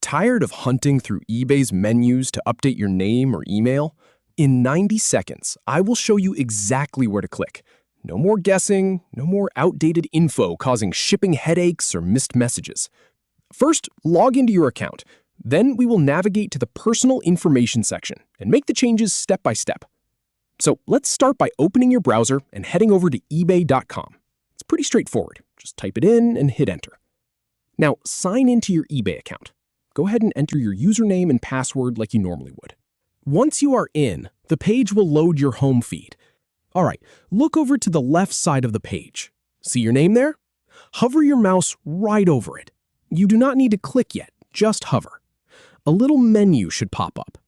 Tired of hunting through eBay's menus to update your name or email? In 90 seconds, I will show you exactly where to click. No more guessing, no more outdated info causing shipping headaches or missed messages. First, log into your account. Then we will navigate to the personal information section and make the changes step by step. So let's start by opening your browser and heading over to ebay.com. It's pretty straightforward. Just type it in and hit enter. Now sign into your eBay account. Go ahead and enter your username and password like you normally would. Once you are in, the page will load your home feed. All right, look over to the left side of the page. See your name there? Hover your mouse right over it. You do not need to click yet, just hover. A little menu should pop up.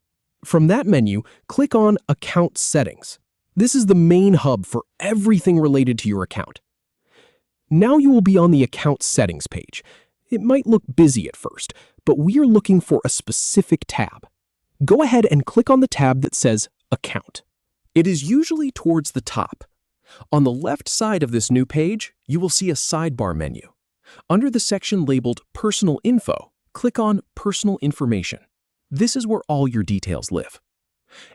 From that menu, click on Account Settings. This is the main hub for everything related to your account. Now you will be on the Account Settings page. It might look busy at first, but we are looking for a specific tab. Go ahead and click on the tab that says Account. It is usually towards the top. On the left side of this new page, you will see a sidebar menu. Under the section labeled Personal Info, click on Personal Information. This is where all your details live.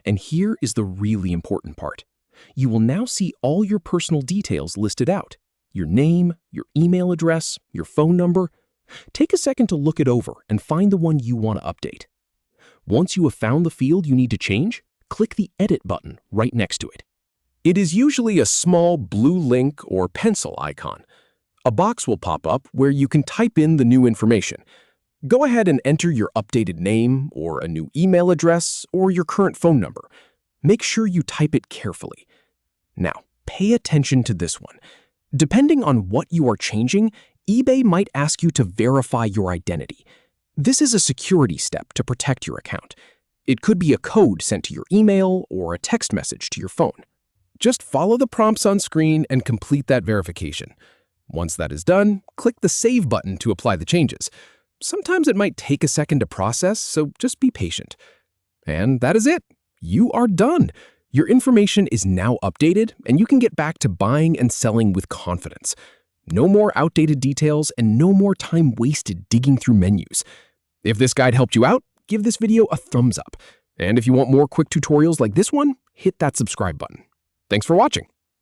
And here is the really important part. You will now see all your personal details listed out. Your name, your email address, your phone number. Take a second to look it over and find the one you want to update. Once you have found the field you need to change, click the Edit button right next to it. It is usually a small blue link or pencil icon. A box will pop up where you can type in the new information. Go ahead and enter your updated name or a new email address or your current phone number. Make sure you type it carefully. Now, pay attention to this one. Depending on what you are changing, eBay might ask you to verify your identity. This is a security step to protect your account. It could be a code sent to your email or a text message to your phone. Just follow the prompts on screen and complete that verification. Once that is done, click the Save button to apply the changes. Sometimes it might take a second to process, so just be patient. And that is it. You are done. Your information is now updated, and you can get back to buying and selling with confidence. No more outdated details and no more time wasted digging through menus. If this guide helped you out, give this video a thumbs up. And if you want more quick tutorials like this one, hit that subscribe button. Thanks for watching.